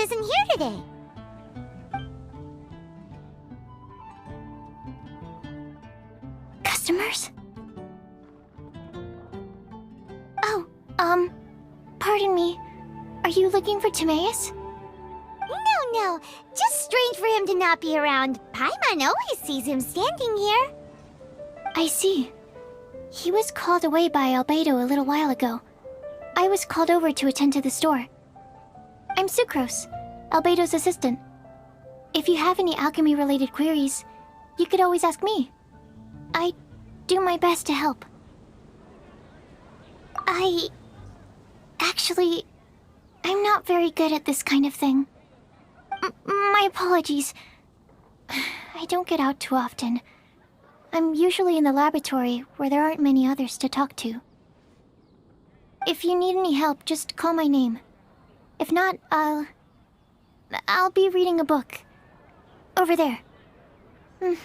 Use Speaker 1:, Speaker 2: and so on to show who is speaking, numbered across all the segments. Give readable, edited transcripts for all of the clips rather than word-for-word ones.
Speaker 1: isn't here today.
Speaker 2: Customers? Oh, pardon me. Are you looking for Timaeus?
Speaker 1: No. Just strange for him to not be around. Paimon always sees him standing here.
Speaker 2: I see. He was called away by Albedo a little while ago. I was called over to attend to the store. I'm Sucrose, Albedo's assistant. If you have any alchemy-related queries, you could always ask me. I do my best to help. Actually, I'm not very good at this kind of thing. My apologies. I don't get out too often. I'm usually in the laboratory where there aren't many others to talk to. If you need any help, just call my name. If not, I'll be reading a book. Over there.
Speaker 1: Thanks.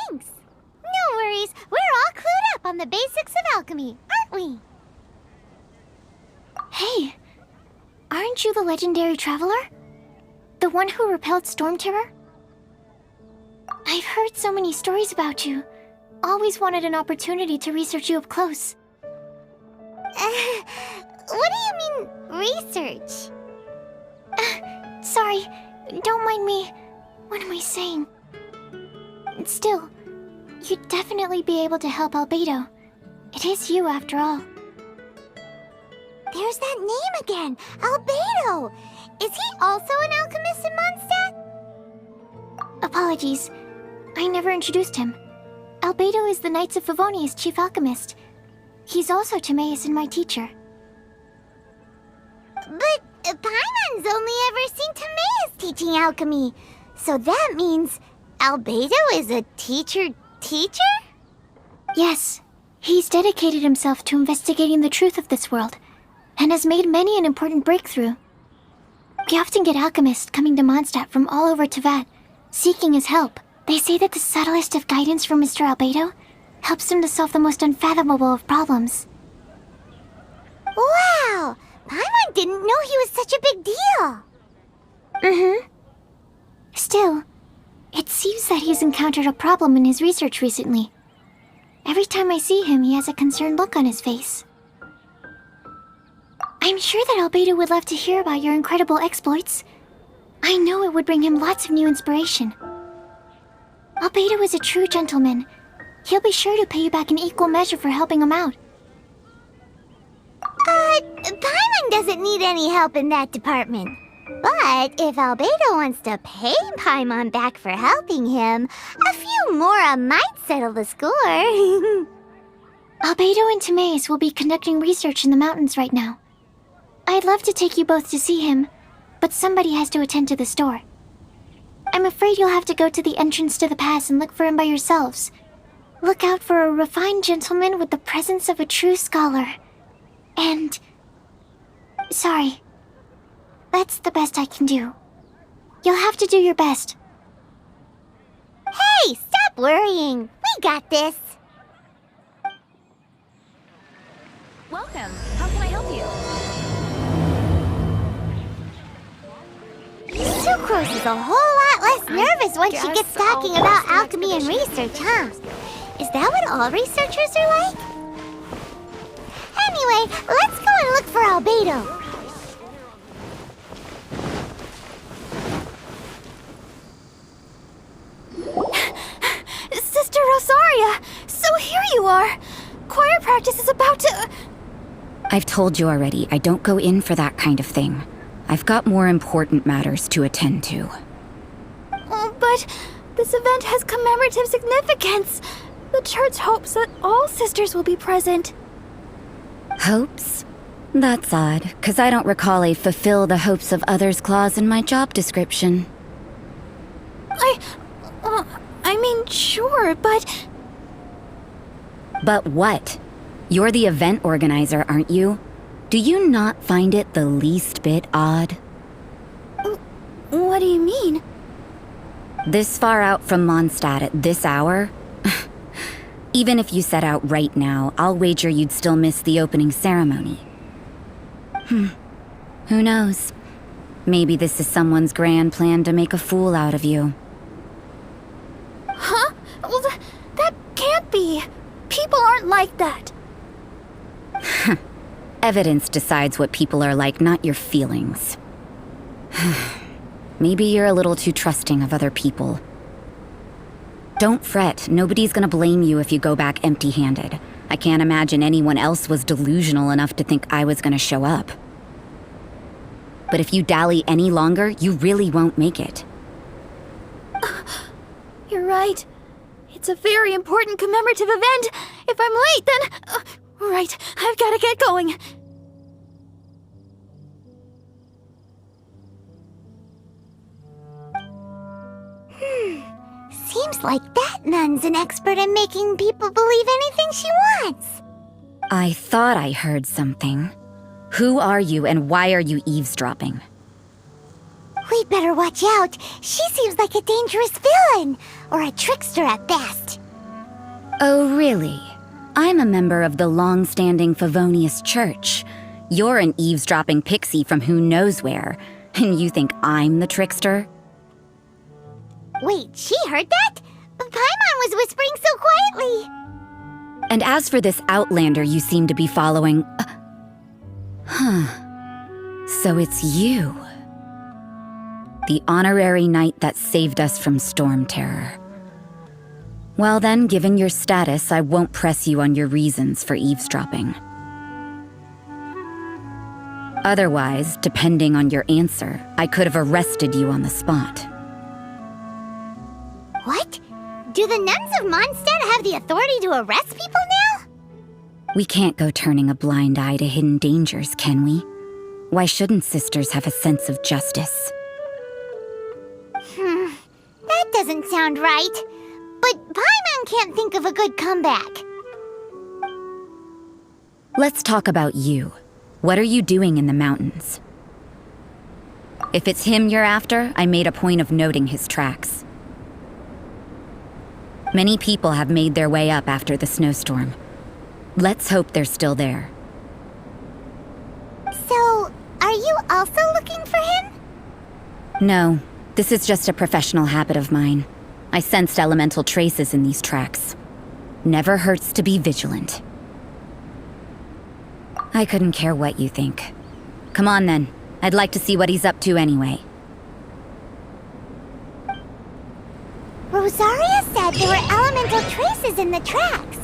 Speaker 1: No worries. We're all clued up on the basics of alchemy, aren't we?
Speaker 2: Hey, aren't you the legendary traveler? The one who repelled Storm Terror? I've heard so many stories about you. Always wanted an opportunity to research you up close.
Speaker 1: What do you mean, research?
Speaker 2: Sorry, don't mind me. What am I saying? Still, you'd definitely be able to help Albedo. It is you, after all.
Speaker 1: There's that name again, Albedo. Is he also an alchemist in Mondstadt?
Speaker 2: Apologies. I never introduced him. Albedo is the Knights of Favonia's chief alchemist. He's also Timaeus and my teacher.
Speaker 1: But Paimon's only ever seen Timaeus teaching alchemy. So that means Albedo is a teacher?
Speaker 2: Yes. He's dedicated himself to investigating the truth of this world, and has made many an important breakthrough. We often get alchemists coming to Mondstadt from all over Teyvat, seeking his help. They say that the subtlest of guidance from Mr. Albedo helps him to solve the most unfathomable of problems.
Speaker 1: Wow! Paimon didn't know he was such a big deal!
Speaker 2: Still, it seems that he's encountered a problem in his research recently. Every time I see him, he has a concerned look on his face. I'm sure that Albedo would love to hear about your incredible exploits. I know it would bring him lots of new inspiration. Albedo is a true gentleman. He'll be sure to pay you back in equal measure for helping him out.
Speaker 1: Paimon doesn't need any help in that department. But if Albedo wants to pay Paimon back for helping him, a few more might settle the score.
Speaker 2: Albedo and Timaeus will be conducting research in the mountains right now. I'd love to take you both to see him, but somebody has to attend to the store. I'm afraid you'll have to go to the entrance to the pass and look for him by yourselves. Look out for a refined gentleman with the presence of a true scholar. And... sorry. That's the best I can do. You'll have to do your best.
Speaker 1: Hey, stop worrying. We got this.
Speaker 3: Welcome. How can I help you?
Speaker 1: Sucrose is a whole lot less nervous once she gets talking about alchemy and research, huh? Is that what all researchers are like? Anyway, let's go and look for Albedo.
Speaker 3: Sister Rosaria! So here you are! Choir practice is about to...
Speaker 4: I've told you already, I don't go in for that kind of thing. I've got more important matters to attend to.
Speaker 3: Oh, but this event has commemorative significance. The church hopes that all sisters will be present.
Speaker 4: Hopes? That's odd, 'cause I don't recall a fulfill the hopes of others clause in my job description.
Speaker 3: I mean, sure, but...
Speaker 4: But what? You're the event organizer, aren't you? Do you not find it the least bit odd?
Speaker 3: What do you mean?
Speaker 4: This far out from Mondstadt at this hour? Even if you set out right now, I'll wager you'd still miss the opening ceremony. Who knows? Maybe this is someone's grand plan to make a fool out of you.
Speaker 3: Huh? Well, that can't be. People aren't like that.
Speaker 4: Evidence decides what people are like, not your feelings. Maybe you're a little too trusting of other people. Don't fret, nobody's gonna blame you if you go back empty-handed. I can't imagine anyone else was delusional enough to think I was gonna show up. But if you dally any longer, you really won't make it.
Speaker 3: You're right. It's a very important commemorative event. If I'm late, then... right, I've gotta get going.
Speaker 1: Seems like that nun's an expert in making people believe anything she wants.
Speaker 4: I thought I heard something. Who are you and why are you eavesdropping?
Speaker 1: We'd better watch out. She seems like a dangerous villain, or a trickster at best.
Speaker 4: Oh, really? I'm a member of the long-standing Favonius Church. You're an eavesdropping pixie from who knows where, and you think I'm the trickster?
Speaker 1: Wait, she heard that? Paimon was whispering so quietly.
Speaker 4: And as for this outlander you seem to be following... So it's you. The honorary knight that saved us from storm terror. Well then, given your status, I won't press you on your reasons for eavesdropping. Otherwise, depending on your answer, I could have arrested you on the spot.
Speaker 1: What? Do the nuns of Mondstadt have the authority to arrest people now?
Speaker 4: We can't go turning a blind eye to hidden dangers, can we? Why shouldn't sisters have a sense of justice?
Speaker 1: That doesn't sound right. But Paimon can't think of a good comeback.
Speaker 4: Let's talk about you. What are you doing in the mountains? If it's him you're after, I made a point of noting his tracks. Many people have made their way up after the snowstorm. Let's hope they're still there.
Speaker 1: So, are you also looking for him?
Speaker 4: No, this is just a professional habit of mine. I sensed elemental traces in these tracks. Never hurts to be vigilant. I couldn't care what you think. Come on then. I'd like to see what he's up to anyway.
Speaker 1: Rosaria said there were elemental traces in the tracks.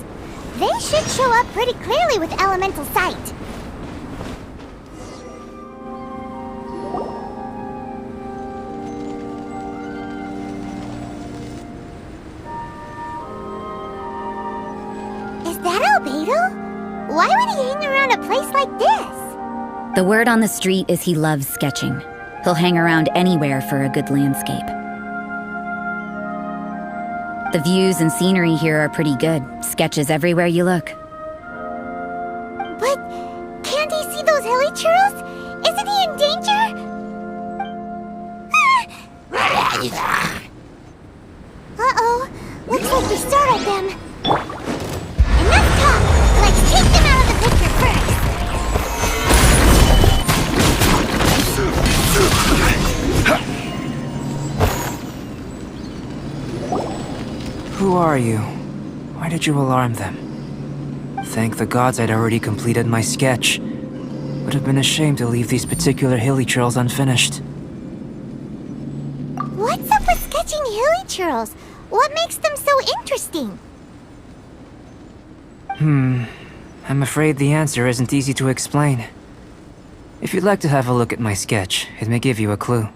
Speaker 1: They should show up pretty clearly with elemental sight. Is that Albedo? Why would he hang around a place like this?
Speaker 4: The word on the street is he loves sketching. He'll hang around anywhere for a good landscape. The views and scenery here are pretty good. Sketches everywhere you look.
Speaker 1: But can't he see those hilly churls? Isn't he in danger? Uh-oh. Looks like we startled them. Enough talk! Let's take them out of the picture first.
Speaker 5: Who are you? Why did you alarm them? Thank the gods I'd already completed my sketch. Would have been a shame to leave these particular hilly trails unfinished.
Speaker 1: What's up with sketching hilly churls? What makes them so interesting?
Speaker 5: I'm afraid the answer isn't easy to explain. If you'd like to have a look at my sketch, it may give you a clue.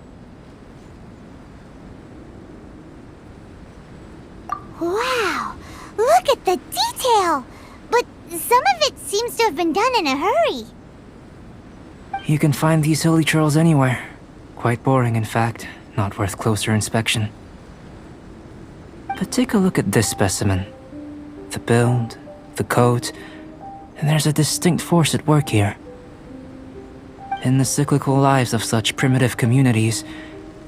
Speaker 1: Wow! Look at the detail! But some of it seems to have been done in a hurry.
Speaker 5: You can find these hilly trails anywhere. Quite boring, in fact. Not worth closer inspection. But take a look at this specimen. The build, the coat, and there's a distinct force at work here. In the cyclical lives of such primitive communities,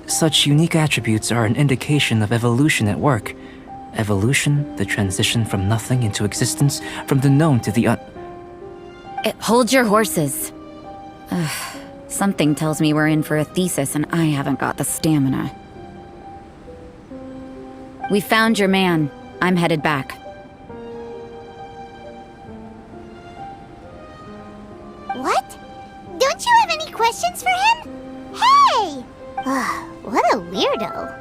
Speaker 5: such unique attributes are an indication of evolution at work. Evolution, the transition from nothing into existence, from the known to the
Speaker 4: Hold your horses. Something tells me we're in for a thesis and I haven't got the stamina. We found your man. I'm headed back.
Speaker 1: What? Don't you have any questions for him? Hey! Ugh, what a weirdo.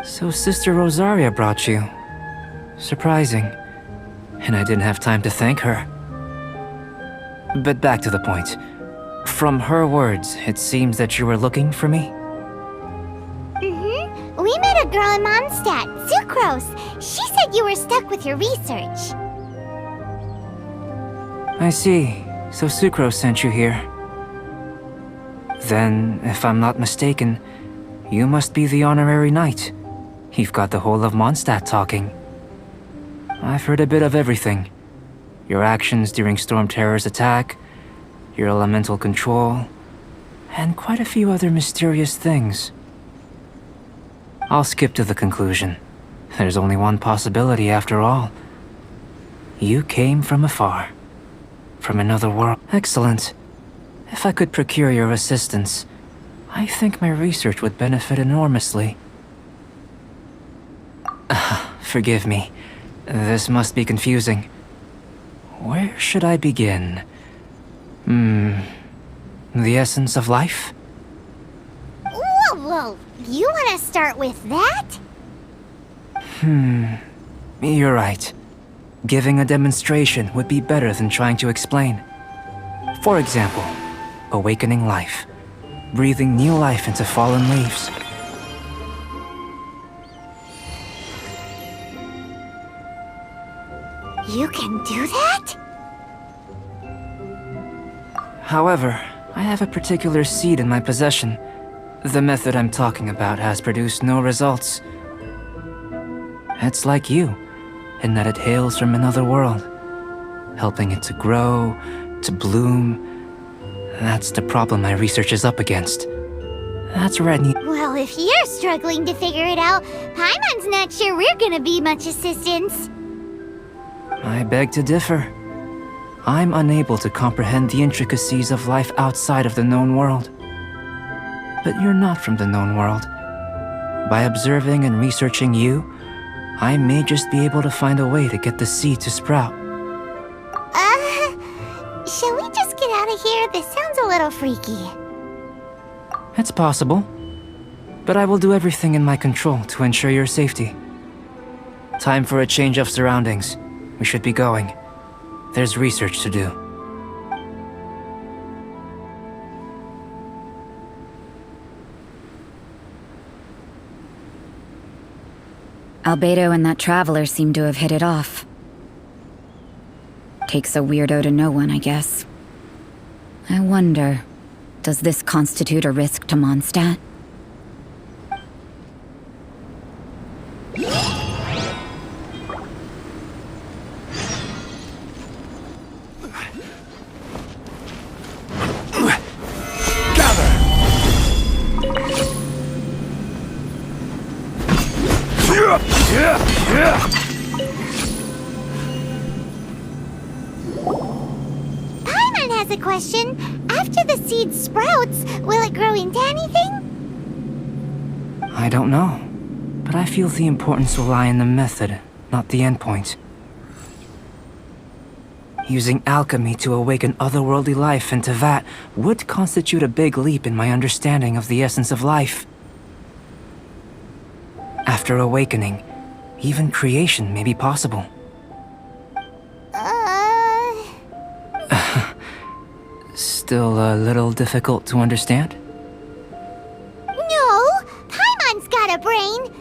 Speaker 5: So Sister Rosaria brought you. Surprising. And I didn't have time to thank her. But back to the point. From her words, it seems that you were looking for me?
Speaker 1: We met a girl in Mondstadt, Sucrose. She said you were stuck with your research.
Speaker 5: I see. So Sucrose sent you here. Then, if I'm not mistaken, you must be the honorary knight. You've got the whole of Mondstadt talking. I've heard a bit of everything. Your actions during Storm Terror's attack, your elemental control, and quite a few other mysterious things. I'll skip to the conclusion. There's only one possibility after all. You came from afar. From another world. Excellent. If I could procure your assistance, I think my research would benefit enormously. Forgive me. This must be confusing. Where should I begin? The essence of life?
Speaker 1: Whoa, you want to start with that?
Speaker 5: You're right. Giving a demonstration would be better than trying to explain. For example, awakening life. Breathing new life into fallen leaves.
Speaker 1: You can do that?
Speaker 5: However, I have a particular seed in my possession. The method I'm talking about has produced no results. It's like you, in that it hails from another world, helping it to grow, to bloom. That's the problem my research is up against. That's where I need.
Speaker 1: Well, if you're struggling to figure it out, Paimon's not sure we're gonna be much assistance.
Speaker 5: I beg to differ. I'm unable to comprehend the intricacies of life outside of the known world. But you're not from the known world. By observing and researching you, I may just be able to find a way to get the seed to sprout.
Speaker 1: Shall we just get out of here? This sounds a little freaky.
Speaker 5: It's possible. But I will do everything in my control to ensure your safety. Time for a change of surroundings. We should be going. There's research to do.
Speaker 4: Albedo and that traveler seem to have hit it off. Takes a weirdo to know one, I guess. I wonder, does this constitute a risk to Mondstadt?
Speaker 1: Paimon has a question. After the seed sprouts, will it grow into anything?
Speaker 5: I don't know. But I feel the importance will lie in the method, not the endpoint. Using alchemy to awaken otherworldly life into that would constitute a big leap in my understanding of the essence of life. After awakening, even creation may be possible. Still a little difficult to understand?
Speaker 1: No, Paimon's got a brain.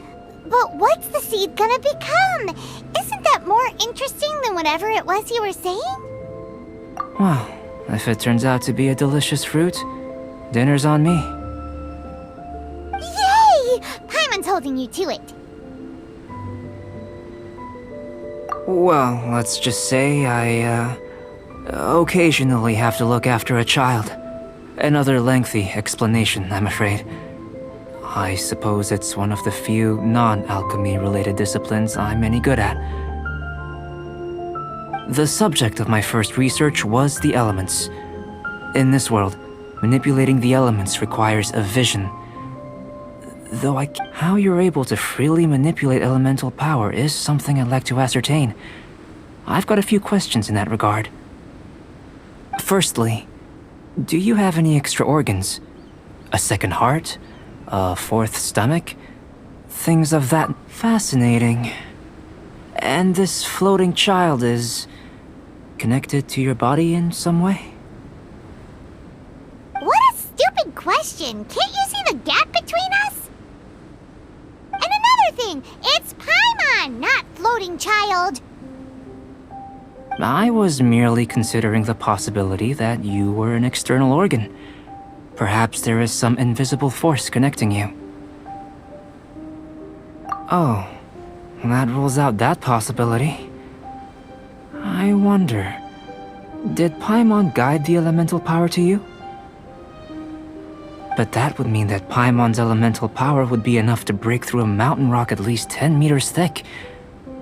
Speaker 1: But what's the seed gonna become? Isn't that more interesting than whatever it was you were saying?
Speaker 5: Well, if it turns out to be a delicious fruit, dinner's on me.
Speaker 1: Yay! Paimon's holding you to it.
Speaker 5: Well, let's just say I, occasionally have to look after a child. Another lengthy explanation, I'm afraid. I suppose it's one of the few non-alchemy related disciplines I'm any good at. The subject of my first research was the elements. In this world, manipulating the elements requires a vision. Though how you're able to freely manipulate elemental power is something I'd like to ascertain. I've got a few questions in that regard. Firstly, do you have any extra organs? A second heart? A fourth stomach? Things of that... Fascinating. And this floating child is... connected to your body in some way?
Speaker 1: What a stupid question! Can't you see the gap between us? And another thing, it's Paimon, not floating child.
Speaker 5: I was merely considering the possibility that you were an external organ. Perhaps there is some invisible force connecting you. Oh, that rules out that possibility. I wonder, did Paimon guide the elemental power to you? But that would mean that Paimon's elemental power would be enough to break through a mountain rock at least 10 meters thick,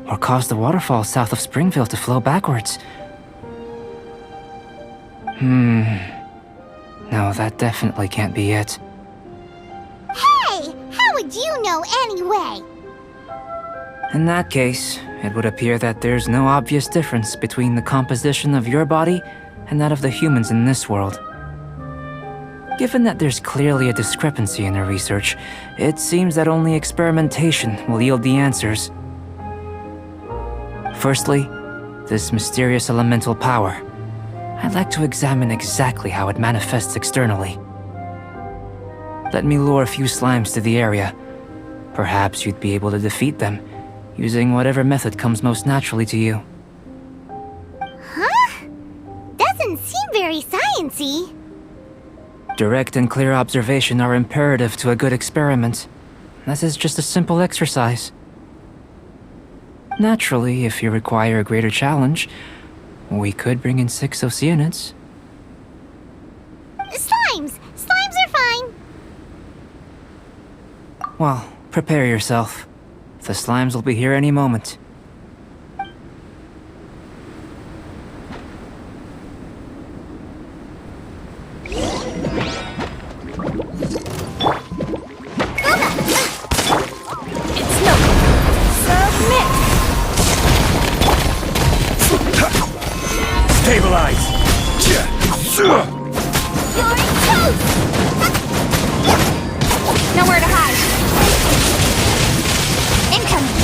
Speaker 5: or cause the waterfall south of Springfield to flow backwards. No, that definitely can't be it.
Speaker 1: Hey, how would you know anyway?
Speaker 5: In that case, it would appear that there's no obvious difference between the composition of your body and that of the humans in this world. Given that there's clearly a discrepancy in the research, it seems that only experimentation will yield the answers. Firstly, this mysterious elemental power. I'd like to examine exactly how it manifests externally. Let me lure a few slimes to the area. Perhaps you'd be able to defeat them, using whatever method comes most naturally to you.
Speaker 1: Huh? Doesn't seem very sciencey.
Speaker 5: Direct and clear observation are imperative to a good experiment. This is just a simple exercise. Naturally, if you require a greater challenge, we could bring in 6 Oceanids.
Speaker 1: Slimes! Slimes are fine!
Speaker 5: Well, prepare yourself. The slimes will be here any moment.
Speaker 6: Stabilize!
Speaker 1: You're toast! Nowhere to hide. Incoming!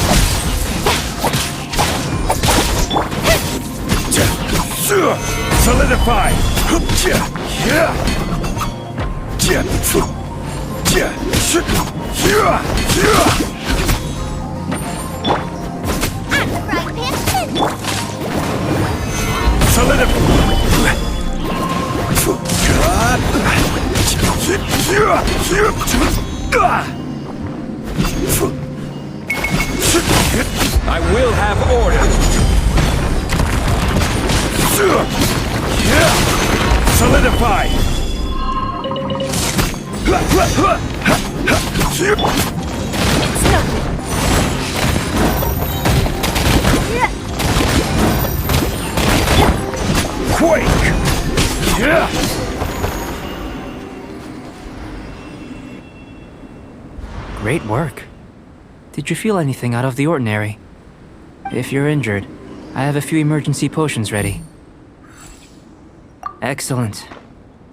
Speaker 6: Solidify!
Speaker 1: I'm the right man.
Speaker 6: I will have order. Solidify. Quake.
Speaker 5: Great work. Did you feel anything out of the ordinary? If you're injured, I have a few emergency potions ready. Excellent.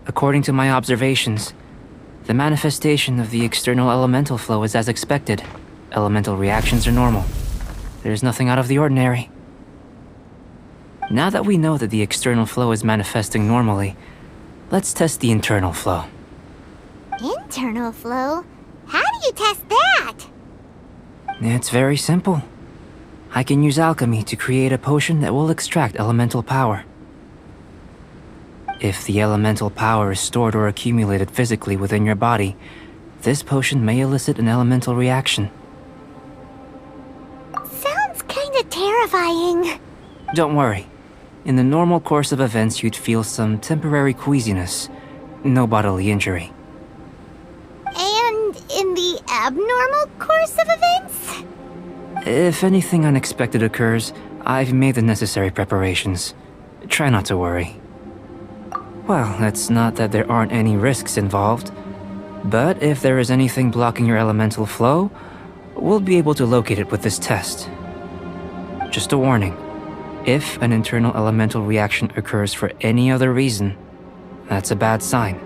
Speaker 5: According to my observations, the manifestation of the external elemental flow is as expected. Elemental reactions are normal. There's nothing out of the ordinary. Now that we know that the external flow is manifesting normally, let's test the internal flow.
Speaker 1: Internal flow? How do you test that?
Speaker 5: It's very simple. I can use alchemy to create a potion that will extract elemental power. If the elemental power is stored or accumulated physically within your body, this potion may elicit an elemental reaction.
Speaker 1: Sounds kinda terrifying.
Speaker 5: Don't worry. In the normal course of events, you'd feel some temporary queasiness. No bodily injury.
Speaker 1: And in the abnormal course of events?
Speaker 5: If anything unexpected occurs, I've made the necessary preparations. Try not to worry. Well, it's not that there aren't any risks involved, but if there is anything blocking your elemental flow, we'll be able to locate it with this test. Just a warning. If an internal elemental reaction occurs for any other reason, that's a bad sign.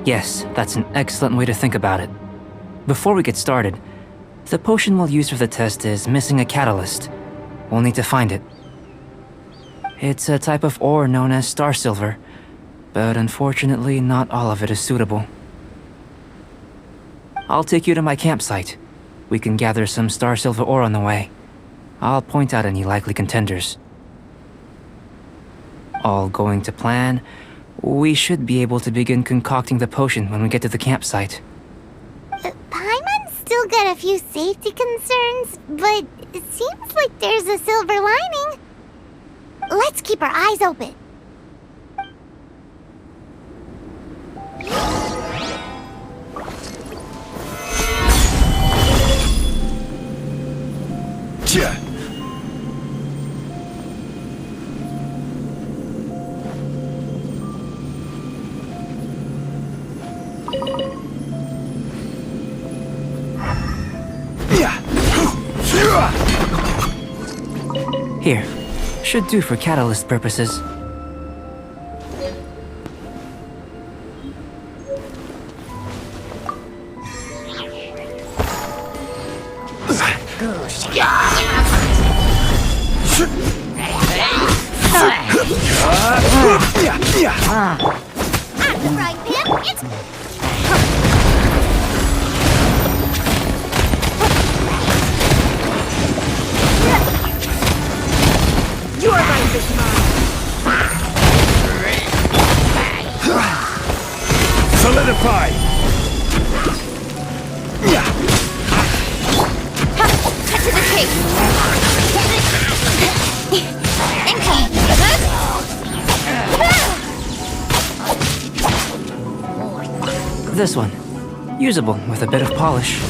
Speaker 5: Yes, that's an excellent way to think about it. Before we get started, the potion we'll use for the test is missing a catalyst. We'll need to find it. It's a type of ore known as star silver, but unfortunately not all of it is suitable. I'll take you to my campsite. We can gather some star silver ore on the way. I'll point out any likely contenders. All going to plan, we should be able to begin concocting the potion when we get to the campsite.
Speaker 1: Paimon's still got a few safety concerns, but it seems like there's a silver lining. Let's keep our eyes open.
Speaker 6: Yeah.
Speaker 5: Here, should do for catalyst purposes.
Speaker 1: Right, Pip? It's...
Speaker 3: Your right is mine.
Speaker 6: Solidify!
Speaker 3: Cut to the chase.
Speaker 5: This one. Usable with a bit of polish.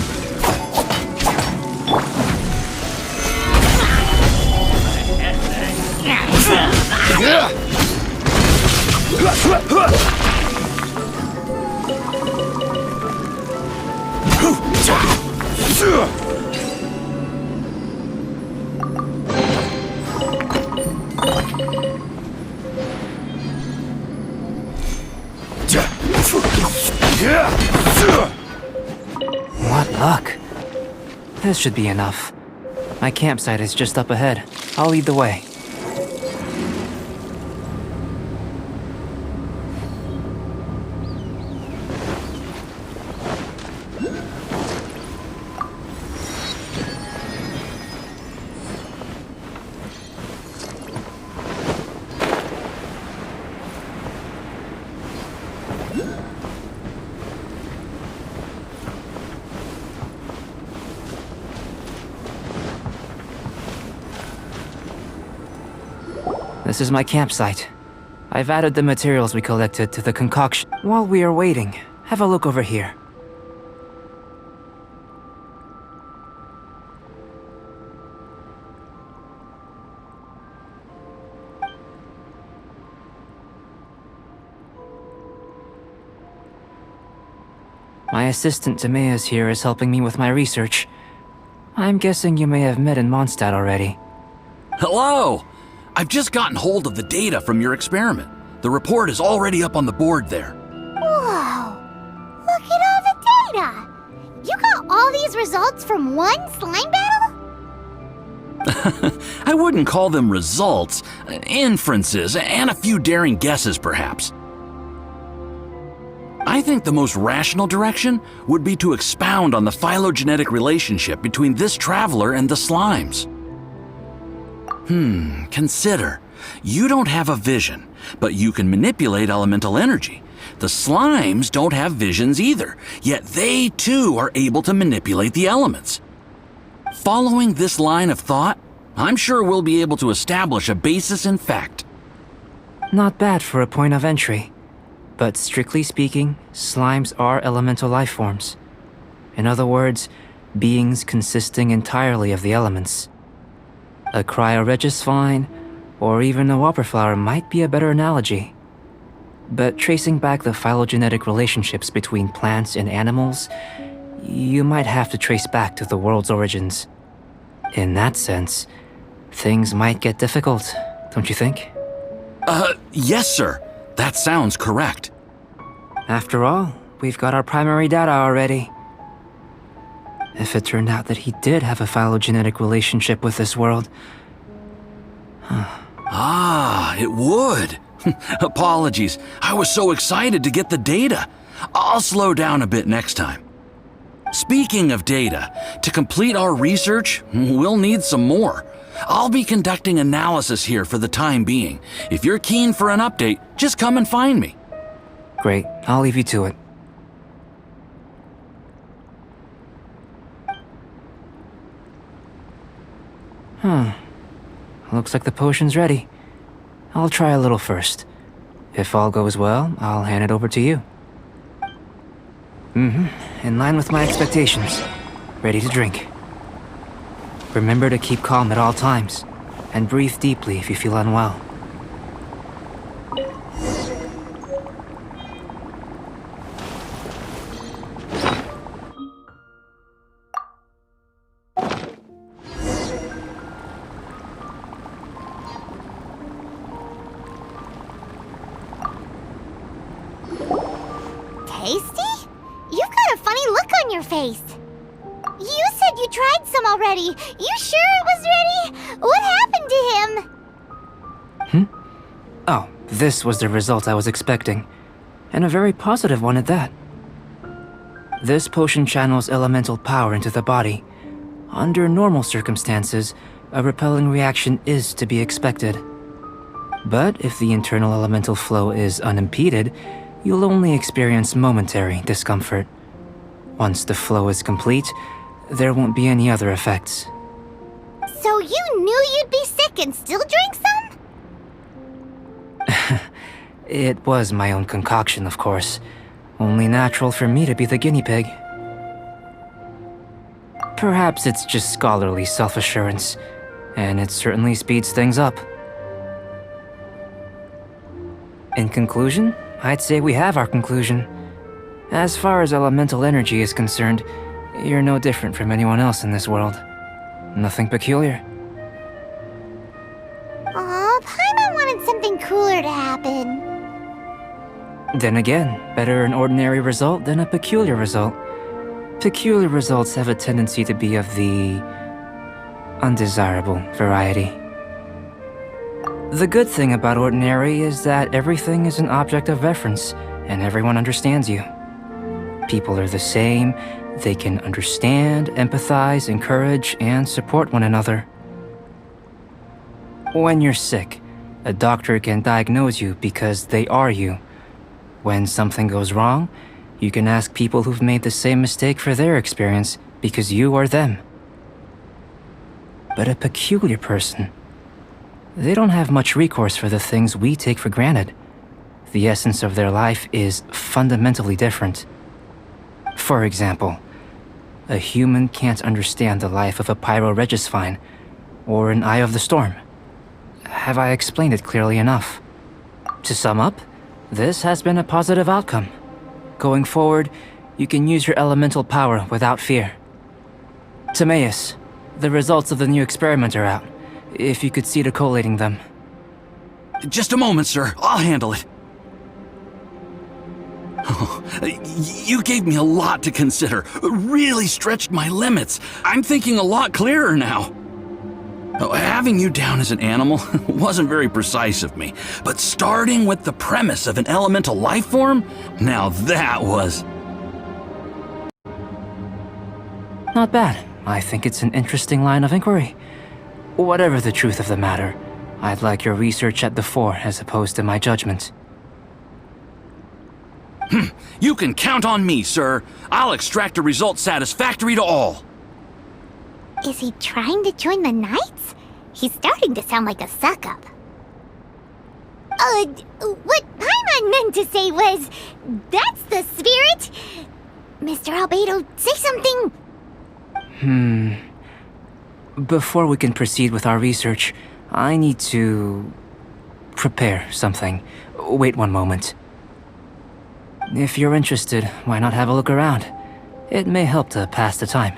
Speaker 5: What luck. This should be enough. My campsite is just up ahead. I'll lead the way. This is my campsite. I've added the materials we collected to the concoction. While we are waiting, have a look over here. My assistant Timaeus here is helping me with my research. I'm guessing you may have met in Mondstadt already.
Speaker 7: Hello! I've just gotten hold of the data from your experiment. The report is already up on the board there.
Speaker 1: Whoa! Look at all the data! You got all these results from one slime battle?
Speaker 7: I wouldn't call them results, inferences, and a few daring guesses perhaps. I think the most rational direction would be to expound on the phylogenetic relationship between this traveler and the slimes. Consider. You don't have a vision, but you can manipulate elemental energy. The slimes don't have visions either, yet they too are able to manipulate the elements. Following this line of thought, I'm sure we'll be able to establish a basis in fact.
Speaker 5: Not bad for a point of entry. But strictly speaking, slimes are elemental life forms. In other words, beings consisting entirely of the elements. A cryoregisvine, or even a whopper flower might be a better analogy. But tracing back the phylogenetic relationships between plants and animals, you might have to trace back to the world's origins. In that sense, things might get difficult, don't you think?
Speaker 7: Yes, sir. That sounds correct.
Speaker 5: After all, we've got our primary data already. If it turned out that he did have a phylogenetic relationship with this world...
Speaker 7: Ah, it would. Apologies. I was so excited to get the data. I'll slow down a bit next time. Speaking of data, to complete our research, we'll need some more. I'll be conducting analysis here for the time being. If you're keen for an update, just come and find me.
Speaker 5: Great, I'll leave you to it. Looks like the potion's ready. I'll try a little first. If all goes well, I'll hand it over to you. In line with my expectations. Ready to drink. Remember to keep calm at all times, and breathe deeply if you feel unwell.
Speaker 1: Tasty? You've got a funny look on your face. You said you tried some already. You sure it was ready? What happened to him?
Speaker 5: Oh, this was the result I was expecting, and a very positive one at that. This potion channels elemental power into the body. Under normal circumstances, a repelling reaction is to be expected. But if the internal elemental flow is unimpeded, you'll only experience momentary discomfort. Once the flow is complete, there won't be any other effects.
Speaker 1: So you knew you'd be sick and still drank some?
Speaker 5: It was my own concoction, of course. Only natural for me to be the guinea pig. Perhaps it's just scholarly self-assurance, and it certainly speeds things up. In conclusion, I'd say we have our conclusion. As far as elemental energy is concerned, you're no different from anyone else in this world. Nothing peculiar.
Speaker 1: Aw, Paimon wanted something cooler to happen.
Speaker 5: Then again, better an ordinary result than a peculiar result. Peculiar results have a tendency to be of the undesirable variety. The good thing about ordinary is that everything is an object of reference, and everyone understands you. People are the same, they can understand, empathize, encourage, and support one another. When you're sick, a doctor can diagnose you because they are you. When something goes wrong, you can ask people who've made the same mistake for their experience because you are them. But a peculiar person, they don't have much recourse for the things we take for granted. The essence of their life is fundamentally different. For example, a human can't understand the life of a pyroregisvine or an eye of the storm. Have I explained it clearly enough? To sum up, this has been a positive outcome. Going forward, you can use your elemental power without fear. Timaeus, the results of the new experiment are out. If you could see to collating them.
Speaker 7: Just a moment, sir. I'll handle it. You gave me a lot to consider. Really stretched my limits. I'm thinking a lot clearer now. Having you down as an animal wasn't very precise of me, but starting with the premise of an elemental life form, now that was...
Speaker 5: Not bad. I think it's an interesting line of inquiry. Whatever the truth of the matter, I'd like your research at the fore as opposed to my judgment.
Speaker 7: You can count on me, sir. I'll extract a result satisfactory to all.
Speaker 1: Is he trying to join the Knights? He's starting to sound like a suck-up. What Paimon meant to say was, that's the spirit! Mr. Albedo, say something!
Speaker 5: Before we can proceed with our research, I need to... prepare something. Wait one moment. If you're interested, why not have a look around? It may help to pass the time.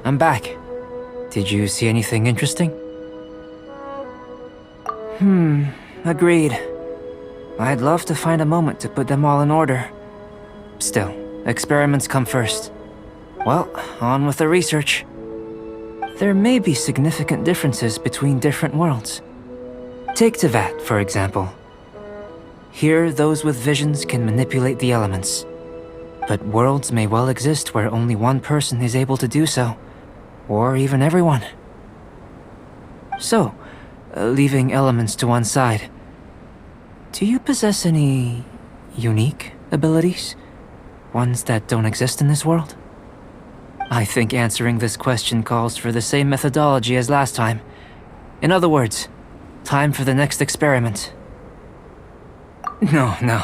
Speaker 5: I'm back. Did you see anything interesting? Agreed. I'd love to find a moment to put them all in order. Still, experiments come first. Well, on with the research. There may be significant differences between different worlds. Take Tevat, for example. Here, those with visions can manipulate the elements. But worlds may well exist where only one person is able to do so. Or even everyone. So, leaving elements to one side, do you possess any unique abilities? Ones that don't exist in this world? I think answering this question calls for the same methodology as last time. In other words, time for the next experiment. No.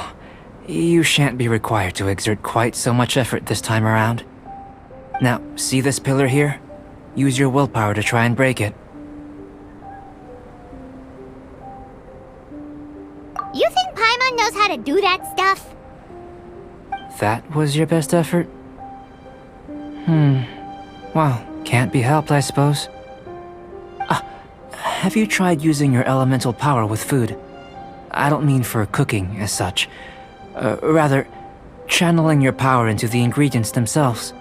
Speaker 5: You shan't be required to exert quite so much effort this time around. Now, see this pillar here? Use your willpower to try and break it.
Speaker 1: You think Paimon knows how to do that stuff?
Speaker 5: That was your best effort? Well, can't be helped, I suppose. Have you tried using your elemental power with food? I don't mean for cooking as such. Rather, channeling your power into the ingredients themselves.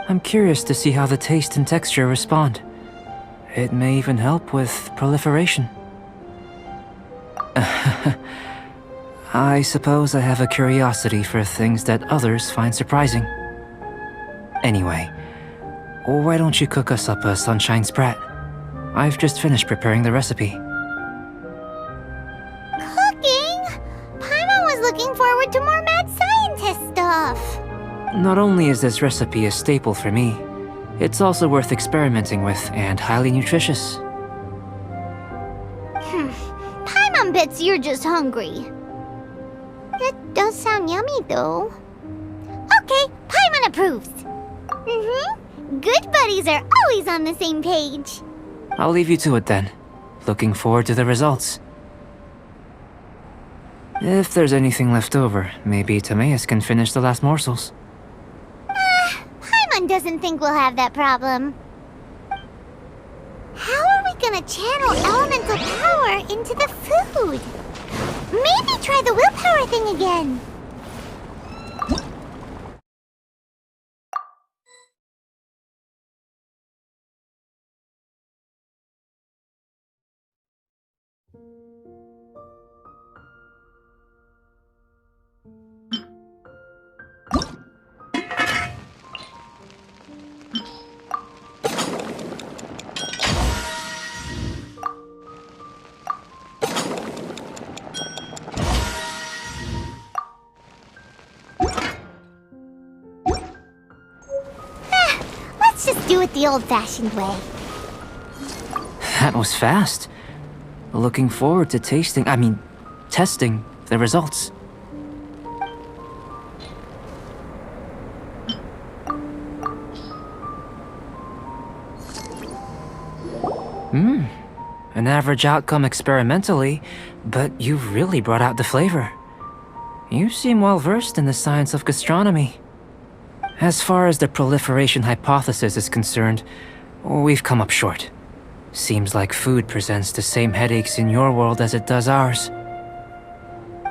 Speaker 5: I'm curious to see how the taste and texture respond. It may even help with proliferation. I suppose I have a curiosity for things that others find surprising. Anyway, why don't you cook us up a sunshine sprat? I've just finished preparing the recipe.
Speaker 1: Cooking? Paimon was looking forward to more mad scientist stuff.
Speaker 5: Not only is this recipe a staple for me, it's also worth experimenting with and highly nutritious.
Speaker 1: Paimon bets you're just hungry. It does sound yummy, though. Okay, Paimon approves. Good buddies are always on the same page.
Speaker 5: I'll leave you to it then. Looking forward to the results. If there's anything left over, maybe Timaeus can finish the last morsels.
Speaker 1: Paimon doesn't think we'll have that problem. How are we gonna channel elemental power into the food? Maybe try the willpower thing again. Let's just do it the old-fashioned way.
Speaker 5: That was fast. Looking forward to testing the results. An average outcome experimentally, but you've really brought out the flavor. You seem well versed in the science of gastronomy. As far as the proliferation hypothesis is concerned, we've come up short. Seems like food presents the same headaches in your world as it does ours.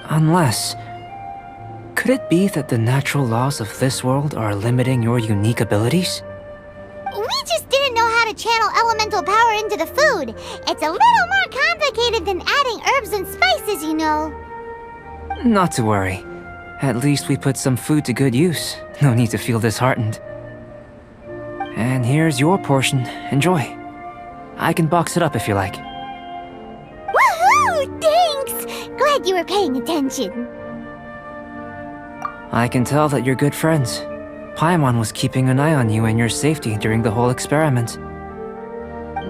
Speaker 5: Unless... could it be that the natural laws of this world are limiting your unique abilities?
Speaker 1: We just didn't know how to channel elemental power into the food. It's a little more complicated than adding herbs and spices, you know.
Speaker 5: Not to worry. At least we put some food to good use. No need to feel disheartened. And here's your portion. Enjoy. I can box it up if you like.
Speaker 1: Woohoo! Thanks! Glad you were paying attention.
Speaker 5: I can tell that you're good friends. Paimon was keeping an eye on you and your safety during the whole experiment.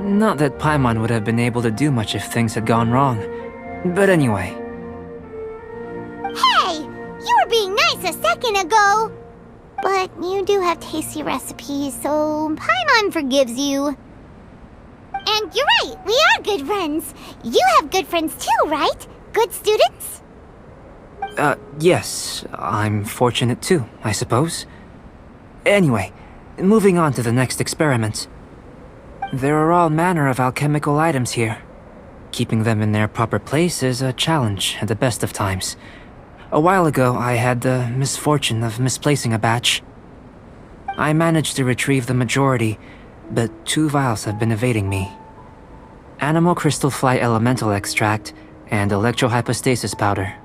Speaker 5: Not that Paimon would have been able to do much if things had gone wrong. But anyway.
Speaker 1: Hey! You were being nice a second ago! But you do have tasty recipes, so Paimon forgives you. And you're right, we are good friends. You have good friends too, right? Good students?
Speaker 5: Yes. I'm fortunate too, I suppose. Anyway, moving on to the next experiment. There are all manner of alchemical items here. Keeping them in their proper place is a challenge at the best of times. A while ago, I had the misfortune of misplacing a batch. I managed to retrieve the majority, but 2 vials have been evading me. Animal crystal fly elemental extract and electrohypostasis powder.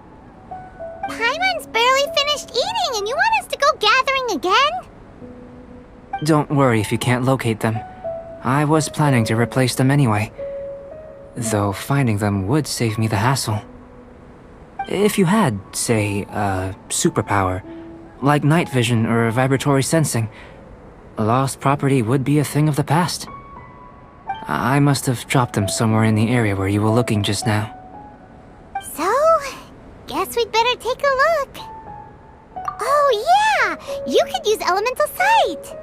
Speaker 1: Paimon's barely finished eating and you want us to go gathering again?
Speaker 5: Don't worry if you can't locate them. I was planning to replace them anyway. Though finding them would save me the hassle. If you had, say, a superpower, like night vision or vibratory sensing, lost property would be a thing of the past. I must have dropped them somewhere in the area where you were looking just now.
Speaker 1: So, guess we'd better take a look. Oh yeah! You could use elemental sight!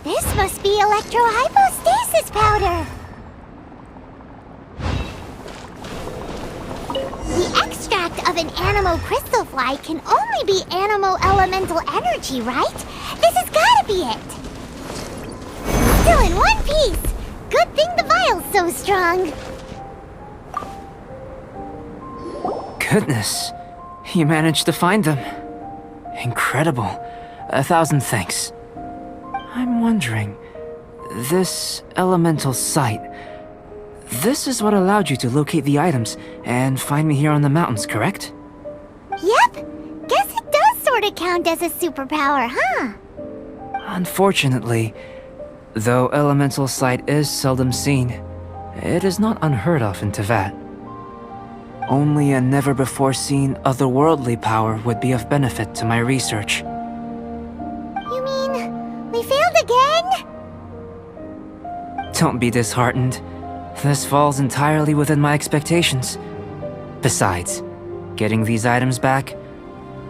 Speaker 1: This must be electrohypostasis powder! The extract of an animal crystal fly can only be animal elemental energy, right? This has gotta be it! Still in one piece! Good thing the vial's so strong!
Speaker 5: Goodness, you managed to find them. Incredible. 1,000 thanks. I'm wondering, this elemental sight, this is what allowed you to locate the items and find me here on the mountains, correct?
Speaker 1: Yep! Guess it does sorta count as a superpower, huh?
Speaker 5: Unfortunately, though elemental sight is seldom seen, it is not unheard of in Teyvat. Only a never-before-seen otherworldly power would be of benefit to my research.
Speaker 1: You mean, we failed again?
Speaker 5: Don't be disheartened. This falls entirely within my expectations. Besides, getting these items back,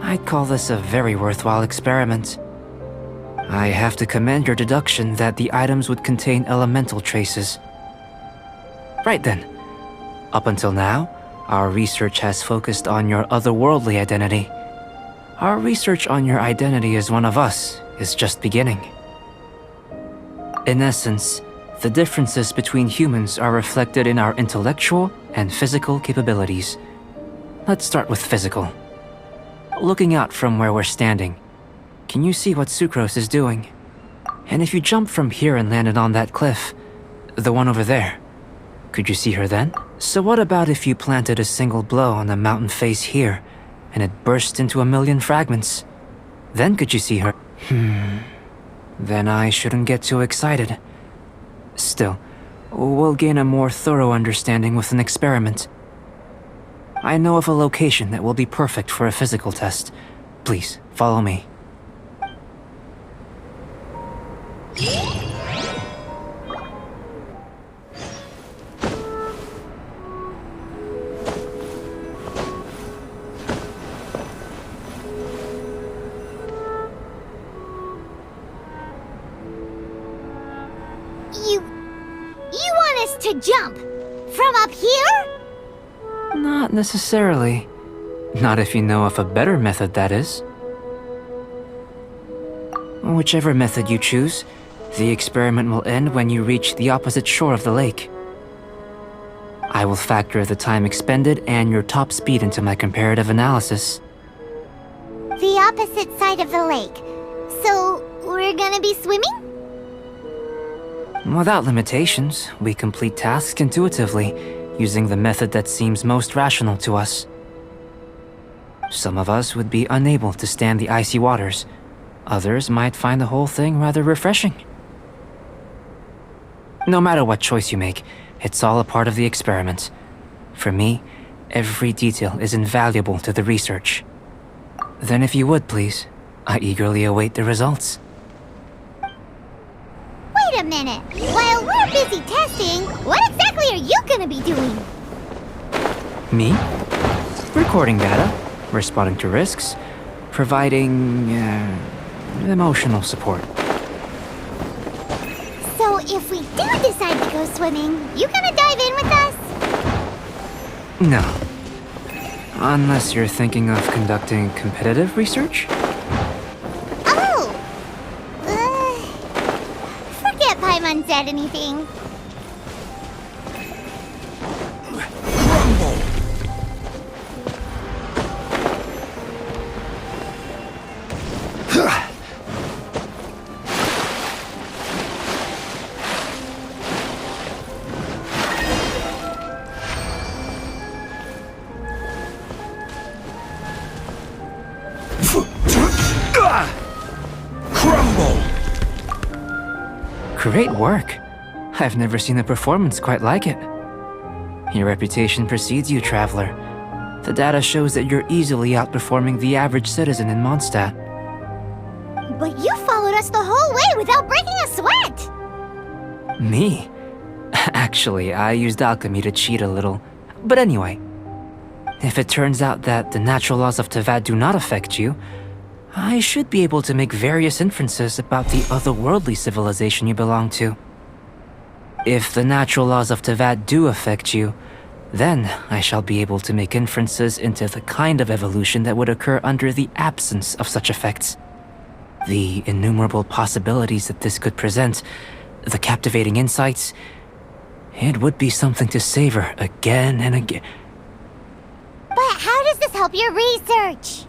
Speaker 5: I'd call this a very worthwhile experiment. I have to commend your deduction that the items would contain elemental traces. Right then. Up until now, our research has focused on your otherworldly identity. Our research on your identity as one of us is just beginning. In essence, the differences between humans are reflected in our intellectual and physical capabilities. Let's start with physical. Looking out from where we're standing, can you see what Sucrose is doing? And if you jump from here and landed on that cliff, the one over there, could you see her then? So what about if you planted a single blow on the mountain face here, and it burst into 1,000,000 fragments? Then could you see her? Then I shouldn't get too excited. Still, we'll gain a more thorough understanding with an experiment. I know of a location that will be perfect for a physical test. Please, follow me.
Speaker 1: You want us to jump? From up here?
Speaker 5: Not necessarily. Not if you know of a better method, that is. Whichever method you choose, the experiment will end when you reach the opposite shore of the lake. I will factor the time expended and your top speed into my comparative analysis.
Speaker 1: The opposite side of the lake. So, we're gonna be swimming?
Speaker 5: Without limitations, we complete tasks intuitively, using the method that seems most rational to us. Some of us would be unable to stand the icy waters. Others might find the whole thing rather refreshing. No matter what choice you make, it's all a part of the experiment. For me, every detail is invaluable to the research. Then if you would, please, I eagerly await the results.
Speaker 1: Wait a minute. While we're busy testing, what exactly are you gonna be doing?
Speaker 5: Me? Recording data, responding to risks, providing, emotional support.
Speaker 1: So if we do decide to go swimming, you gonna dive in with us?
Speaker 5: No. Unless you're thinking of conducting competitive research?
Speaker 1: Oh! Forget Paimon said anything.
Speaker 6: Crumble!
Speaker 5: Great work. I've never seen a performance quite like it. Your reputation precedes you, traveler. The data shows that you're easily outperforming the average citizen in Mondstadt.
Speaker 1: But you followed us the whole way without breaking a sweat!
Speaker 5: Me? Actually, I used alchemy to cheat a little. But anyway, if it turns out that the natural laws of Teyvat do not affect you, I should be able to make various inferences about the otherworldly civilization you belong to. If the natural laws of Teyvat do affect you, then I shall be able to make inferences into the kind of evolution that would occur under the absence of such effects. The innumerable possibilities that this could present, the captivating insights, it would be something to savor again and again.
Speaker 1: But how does this help your research?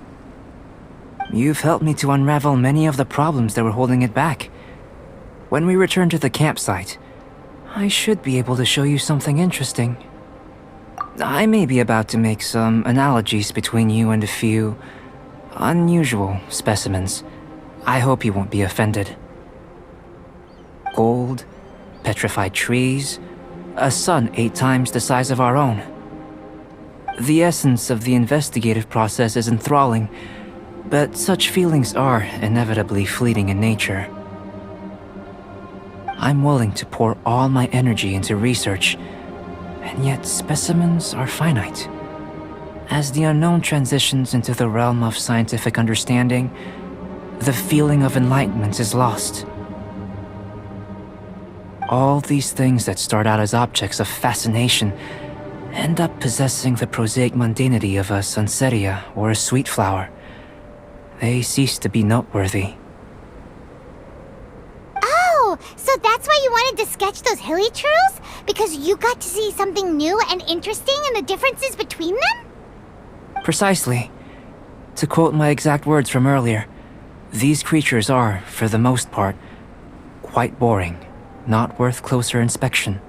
Speaker 5: You've helped me to unravel many of the problems that were holding it back. When we return to the campsite, I should be able to show you something interesting. I may be about to make some analogies between you and a few unusual specimens. I hope you won't be offended. Gold, petrified trees, a sun 8 times the size of our own. The essence of the investigative process is enthralling, but such feelings are inevitably fleeting in nature. I'm willing to pour all my energy into research, and yet specimens are finite. As the unknown transitions into the realm of scientific understanding, the feeling of enlightenment is lost. All these things that start out as objects of fascination end up possessing the prosaic mundanity of a sunsettia or a sweet flower. They cease to be noteworthy.
Speaker 1: Oh, so that's why you wanted to sketch those hilly churls? Because you got to see something new and interesting in the differences between them?
Speaker 5: Precisely. To quote my exact words from earlier, these creatures are, for the most part, quite boring, not worth closer inspection.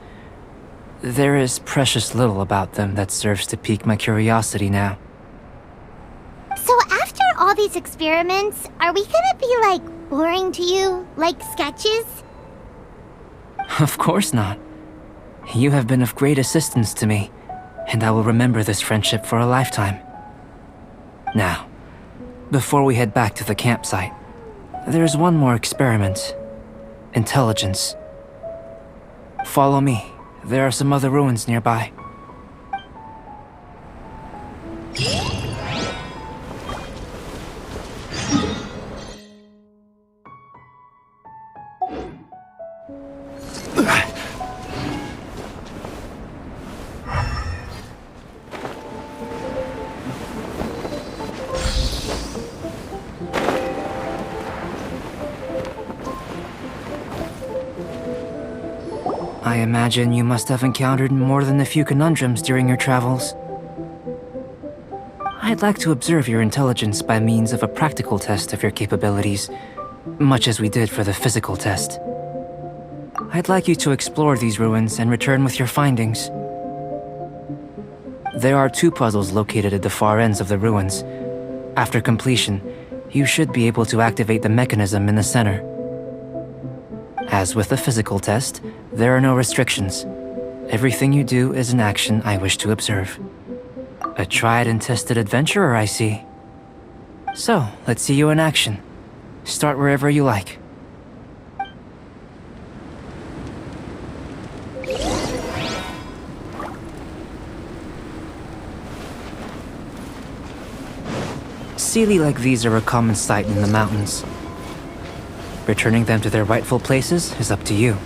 Speaker 5: There is precious little about them that serves to pique my curiosity now.
Speaker 1: So after all these experiments, are we gonna be, like, boring to you? Like sketches?
Speaker 5: Of course not. You have been of great assistance to me, and I will remember this friendship for a lifetime. Now, before we head back to the campsite, there's one more experiment. Intelligence. Follow me. There are some other ruins nearby. I imagine you must have encountered more than a few conundrums during your travels. I'd like to observe your intelligence by means of a practical test of your capabilities, much as we did for the physical test. I'd like you to explore these ruins and return with your findings. There are 2 puzzles located at the far ends of the ruins. After completion, you should be able to activate the mechanism in the center. As with the physical test, there are no restrictions. Everything you do is an action I wish to observe. A tried and tested adventurer, I see. So, let's see you in action. Start wherever you like. Sealy like these are a common sight in the mountains. Returning them to their rightful places is up to you.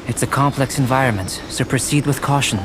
Speaker 5: It's a complex environment, so proceed with caution.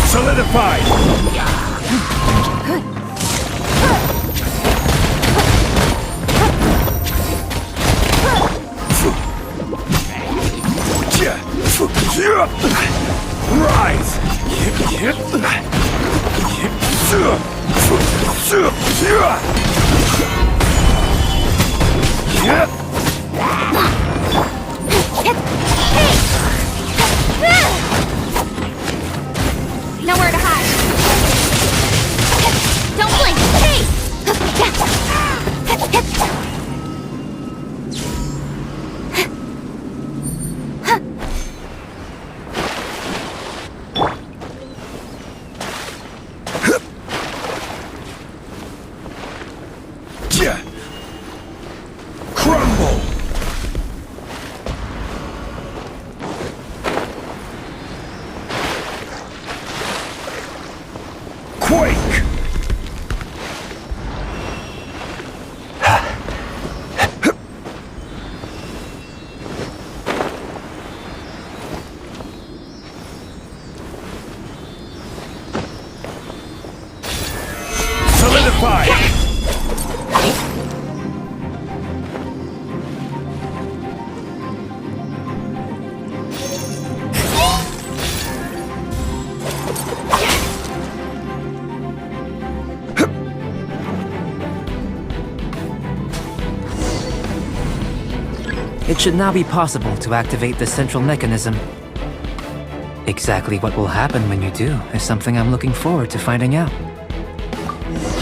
Speaker 6: Solidified! Rise!
Speaker 3: Nowhere to hide. Don't blink. Hey!
Speaker 6: Crumble! Quake! Solidified!
Speaker 5: It should now be possible to activate the central mechanism. Exactly what will happen when you do is something I'm looking forward to finding out.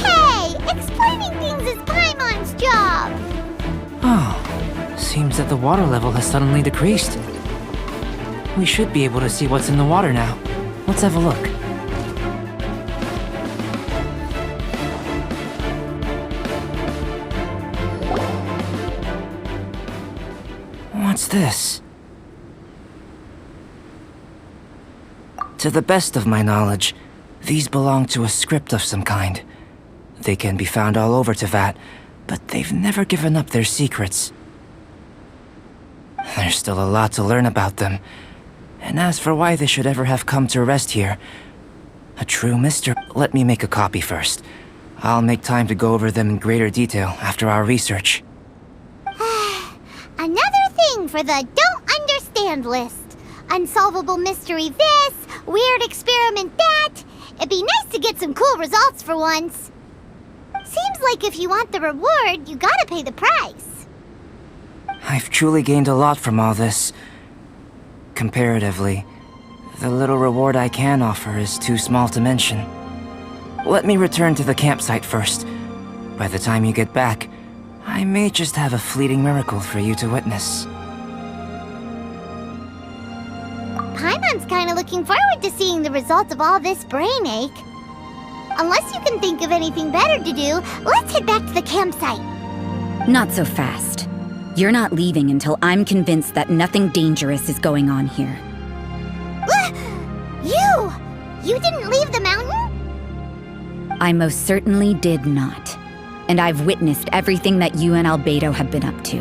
Speaker 1: Hey! Explaining things is Paimon's job!
Speaker 5: Oh, seems that the water level has suddenly decreased. We should be able to see what's in the water now. Let's have a look. What's this? To the best of my knowledge, these belong to a script of some kind. They can be found all over Teyvat, but they've never given up their secrets. There's still a lot to learn about them. And as for why they should ever have come to rest here, a true mystery. Let me make a copy first. I'll make time to go over them in greater detail after our research.
Speaker 1: Another thing for the don't understand list. Unsolvable mystery this, weird experiment that. It'd be nice to get some cool results for once. Seems like if you want the reward, you gotta pay the price.
Speaker 5: I've truly gained a lot from all this. Comparatively, the little reward I can offer is too small to mention. Let me return to the campsite first. By the time you get back, I may just have a fleeting miracle for you to witness.
Speaker 1: Paimon's kinda looking forward to seeing the results of all this brain ache. Unless you can think of anything better to do, let's head back to the campsite.
Speaker 4: Not so fast. You're not leaving until I'm convinced that nothing dangerous is going on here.
Speaker 1: You didn't leave the mountain?
Speaker 4: I most certainly did not. And I've witnessed everything that you and Albedo have been up to.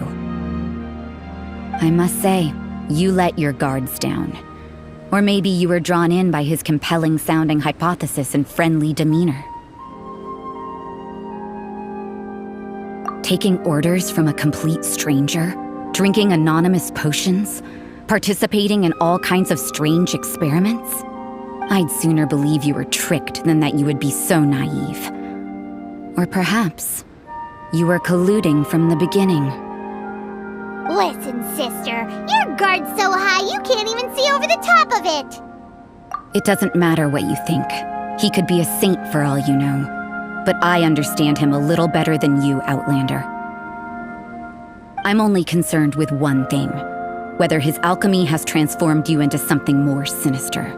Speaker 4: I must say, you let your guards down. Or maybe you were drawn in by his compelling-sounding hypothesis and friendly demeanor. Taking orders from a complete stranger, drinking anonymous potions, participating in all kinds of strange experiments? I'd sooner believe you were tricked than that you would be so naive. Or perhaps, you were colluding from the beginning.
Speaker 1: Listen, sister, your guard's so high you can't even see over the top of it.
Speaker 4: It doesn't matter what you think. He could be a saint for all you know. But I understand him a little better than you, Outlander. I'm only concerned with one thing. Whether his alchemy has transformed you into something more sinister.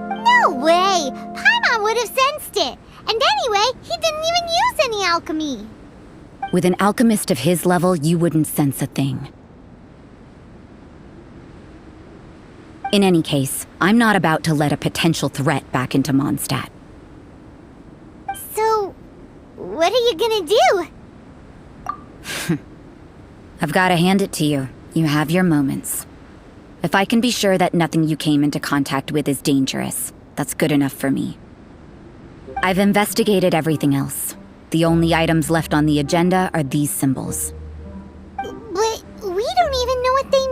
Speaker 1: No way! Paimon would have sensed it. And anyway, he didn't even use any alchemy.
Speaker 4: With an alchemist of his level, you wouldn't sense a thing. In any case, I'm not about to let a potential threat back into Mondstadt.
Speaker 1: So, what are you gonna do?
Speaker 4: I've gotta hand it to you. You have your moments. If I can be sure that nothing you came into contact with is dangerous, that's good enough for me. I've investigated everything else. The only items left on the agenda are these symbols.
Speaker 1: But we don't even know what they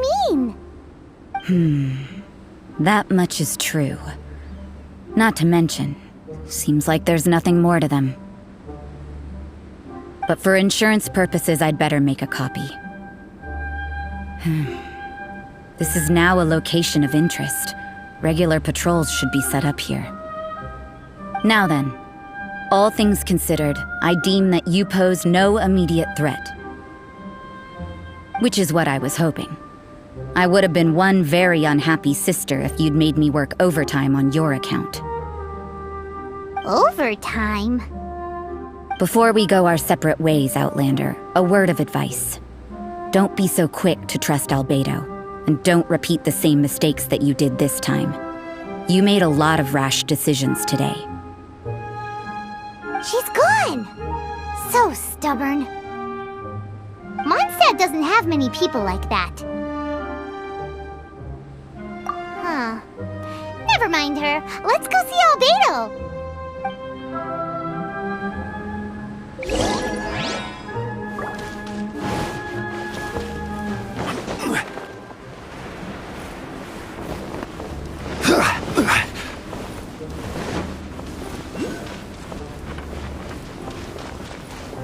Speaker 1: mean.
Speaker 4: That much is true. Not to mention, seems like there's nothing more to them. But for insurance purposes, I'd better make a copy. This is now a location of interest. Regular patrols should be set up here. Now then, all things considered, I deem that you pose no immediate threat. Which is what I was hoping. I would have been one very unhappy sister if you'd made me work overtime on your account.
Speaker 1: Overtime?
Speaker 4: Before we go our separate ways, Outlander, a word of advice. Don't be so quick to trust Albedo, and don't repeat the same mistakes that you did this time. You made a lot of rash decisions today.
Speaker 1: She's gone! So stubborn. Mondstadt doesn't have many people like that. Huh. Never mind her. Let's go see Albedo!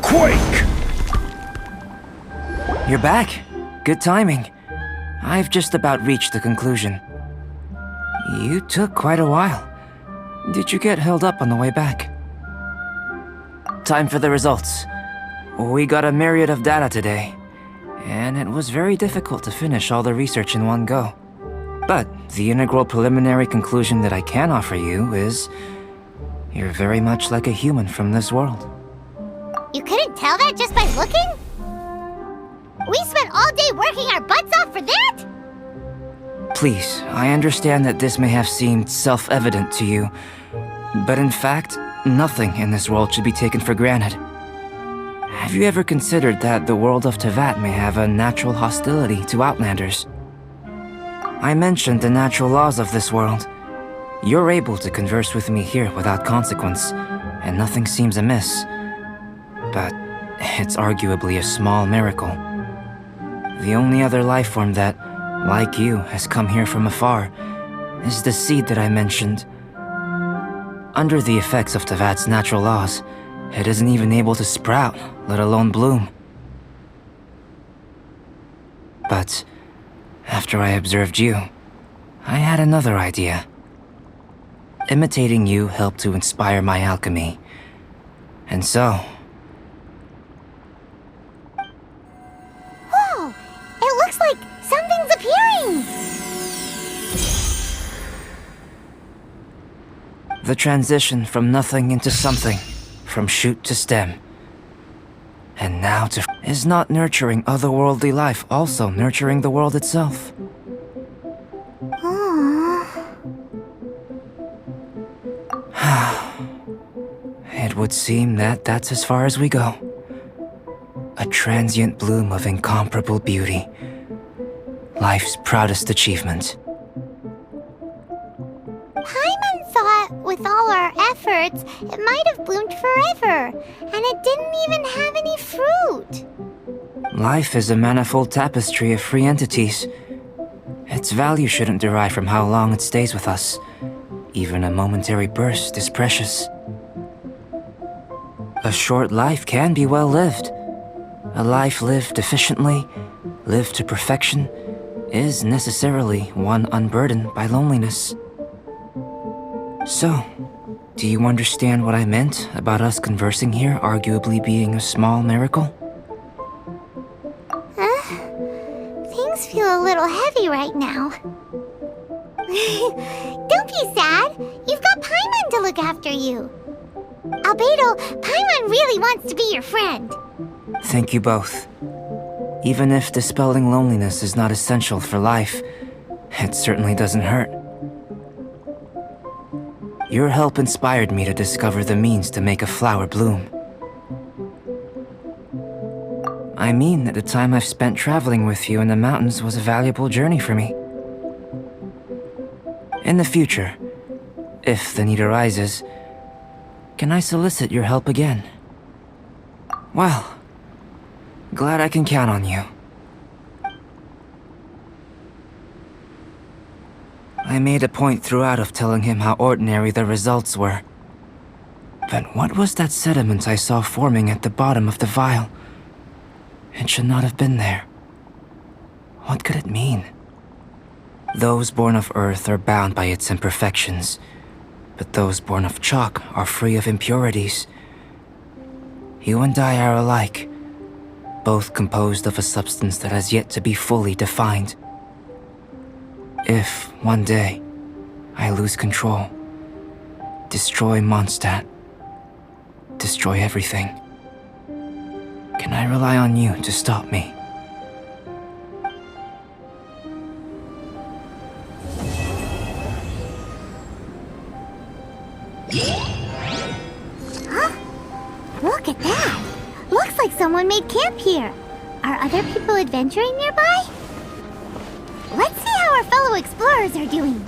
Speaker 6: Quake!
Speaker 5: You're back. Good timing. I've just about reached the conclusion. You took quite a while. Did you get held up on the way back? Time for the results. We got a myriad of data today, and it was very difficult to finish all the research in one go. But the integral preliminary conclusion that I can offer you is you're very much like a human from this world.
Speaker 1: You couldn't tell that just by looking? We spent all day working our butts off for that?
Speaker 5: Please, I understand that this may have seemed self-evident to you, but in fact, nothing in this world should be taken for granted. Have you ever considered that the world of Teyvat may have a natural hostility to Outlanders? I mentioned the natural laws of this world. You're able to converse with me here without consequence, and nothing seems amiss. But it's arguably a small miracle. The only other life form that, like you, has come here from afar is the seed that I mentioned. Under the effects of Teyvat's natural laws, it isn't even able to sprout, let alone bloom. But after I observed you, I had another idea. Imitating you helped to inspire my alchemy. And so...
Speaker 1: Whoa! It looks like something's appearing!
Speaker 5: The transition from nothing into something, from shoot to stem. And now to... Is not nurturing otherworldly life also nurturing the world itself? It would seem that that's as far as we go. A transient bloom of incomparable beauty. Life's proudest achievement.
Speaker 1: Paimon thought with all our efforts, it might have bloomed forever, and it didn't even have any fruit.
Speaker 5: Life is a manifold tapestry of free entities. Its value shouldn't derive from how long it stays with us. Even a momentary burst is precious. A short life can be well lived. A life lived efficiently, lived to perfection, is necessarily one unburdened by loneliness. So, do you understand what I meant about us conversing here arguably being a small miracle?
Speaker 1: Things feel a little heavy right now. Don't be sad. You've got Paimon to look after you. Albedo, Paimon really wants to be your friend.
Speaker 5: Thank you both. Even if dispelling loneliness is not essential for life, it certainly doesn't hurt. Your help inspired me to discover the means to make a flower bloom. I mean that the time I've spent traveling with you in the mountains was a valuable journey for me. In the future, if the need arises, can I solicit your help again? Well, glad I can count on you. I made a point throughout of telling him how ordinary the results were. But what was that sediment I saw forming at the bottom of the vial? It should not have been there. What could it mean? Those born of Earth are bound by its imperfections, but those born of chalk are free of impurities. You and I are alike, both composed of a substance that has yet to be fully defined. If, one day, I lose control, destroy Mondstadt, destroy everything, can I rely on you to stop me?
Speaker 1: Look at that! Looks like someone made camp here. Are other people adventuring nearby? Let's see how our fellow explorers are doing.